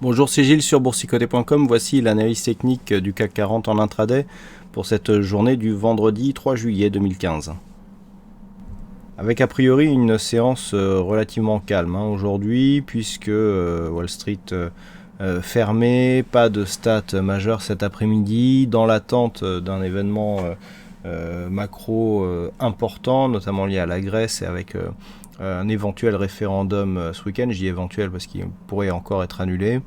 Bonjour, c'est Gilles sur boursicoté.com. Voici l'analyse technique du CAC 40 en intraday pour cette journée du vendredi 3 juillet 2015. Avec a priori une séance relativement calme aujourd'hui, puisque Wall Street fermé, pas de stats majeures cet après-midi, dans l'attente d'un événement macro important, notamment lié à la Grèce et avec un éventuel référendum ce week-end. Je dis éventuel parce qu'il pourrait encore être annulé.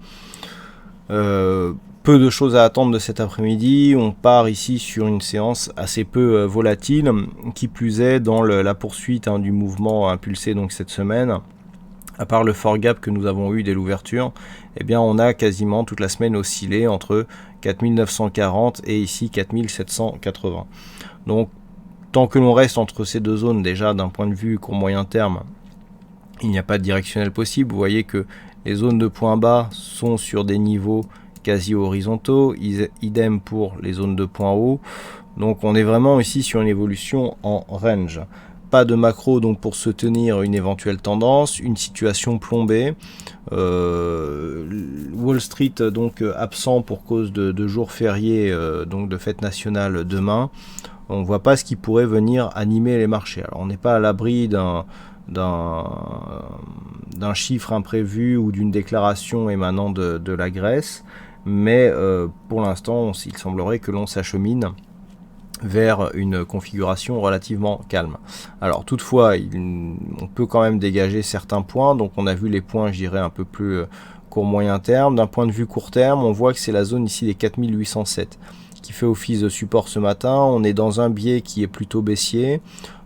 Peu de choses à attendre de cet après-midi. On part ici sur une séance assez peu volatile, qui plus est dans la poursuite du mouvement impulsé donc cette semaine. À part le fort gap que nous avons eu dès l'ouverture, eh bien on a quasiment toute la semaine oscillé entre 4940 et ici 4780. Donc tant que l'on reste entre ces deux zones, déjà d'un point de vue court moyen terme, il n'y a pas de directionnel possible. Vous voyez que les zones de points bas sont sur des niveaux quasi horizontaux, idem pour les zones de points hauts. Donc on est vraiment ici sur une évolution en range. Pas de macro donc pour soutenir une éventuelle tendance, une situation plombée. Wall Street donc absent pour cause de jours fériés, donc de fête nationale demain. On ne voit pas ce qui pourrait venir animer les marchés. Alors on n'est pas à l'abri d'un chiffre imprévu ou d'une déclaration émanant de la Grèce, mais pour l'instant il semblerait que l'on s'achemine vers une configuration relativement calme. Alors toutefois, on peut quand même dégager certains points. Donc on a vu les points, je dirais, un peu plus court moyen terme. D'un point de vue court terme, on voit que c'est la zone ici des 4807 qui fait office de support ce matin. On est dans un biais qui est plutôt baissier.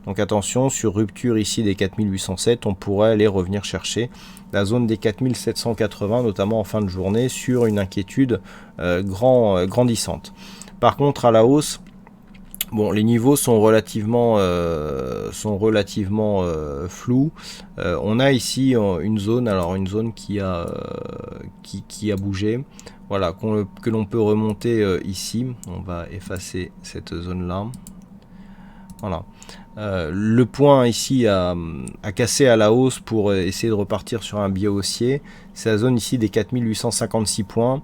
Donc attention, sur rupture ici des 4807, on pourrait aller revenir chercher la zone des 4780, notamment en fin de journée, sur une inquiétude grandissante. Par contre, à la hausse, bon, les niveaux sont relativement flous. On a ici une zone qui a bougé. Voilà, que l'on peut remonter ici. On va effacer cette zone-là. Voilà. Le point ici a cassé à la hausse pour essayer de repartir sur un biais haussier. C'est la zone ici des 4856 points.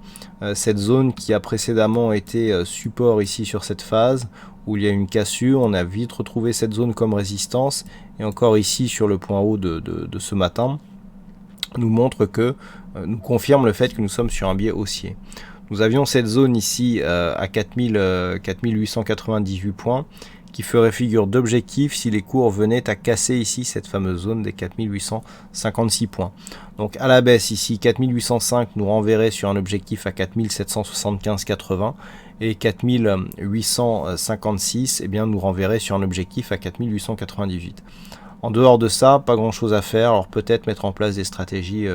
Cette zone qui a précédemment été support ici sur cette phase, où il y a une cassure. On a vite retrouvé cette zone comme résistance. Et encore ici sur le point haut de ce matin, nous confirme le fait que nous sommes sur un biais haussier. Nous avions cette zone ici à 4898 points, qui ferait figure d'objectif si les cours venaient à casser ici cette fameuse zone des 4856 points. Donc à la baisse ici, 4805 nous renverrait sur un objectif à 4775,80 et 4856 eh bien, nous renverrait sur un objectif à 4898. En dehors de ça, pas grand chose à faire. Alors peut-être mettre en place des stratégies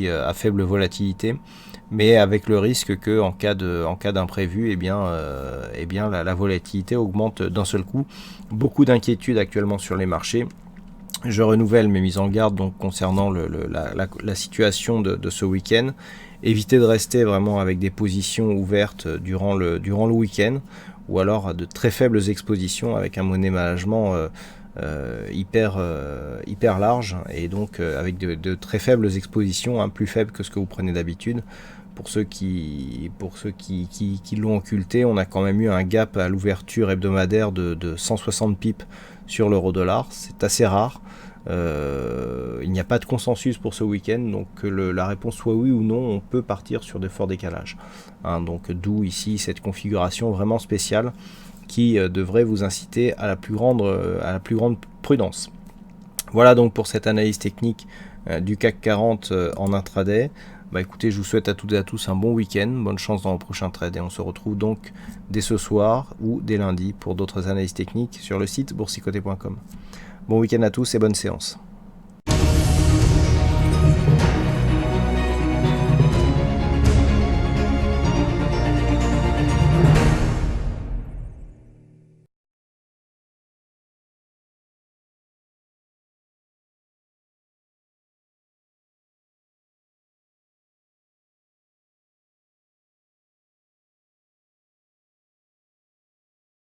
à faible volatilité, mais avec le risque que en cas d'imprévu, la volatilité augmente d'un seul coup. Beaucoup d'inquiétudes actuellement sur les marchés. Je renouvelle mes mises en garde donc concernant la situation de ce week-end. Évitez de rester vraiment avec des positions ouvertes durant le week-end, ou alors de très faibles expositions avec un money management hyper large, et donc avec de très faibles expositions, plus faibles que ce que vous prenez d'habitude. Pour ceux qui l'ont occulté, on a quand même eu un gap à l'ouverture hebdomadaire de 160 pips sur l'euro-dollar. C'est assez rare. Il n'y a pas de consensus pour ce week-end, donc que la réponse soit oui ou non, on peut partir sur de forts décalages. Donc d'où ici cette configuration vraiment spéciale qui devrait vous inciter à la plus grande prudence. Voilà donc pour cette analyse technique du CAC 40 en intraday. Écoutez, je vous souhaite à toutes et à tous un bon week-end, bonne chance dans vos prochains trades, et on se retrouve donc dès ce soir ou dès lundi pour d'autres analyses techniques sur le site boursicoté.com. Bon week-end à tous et bonne séance.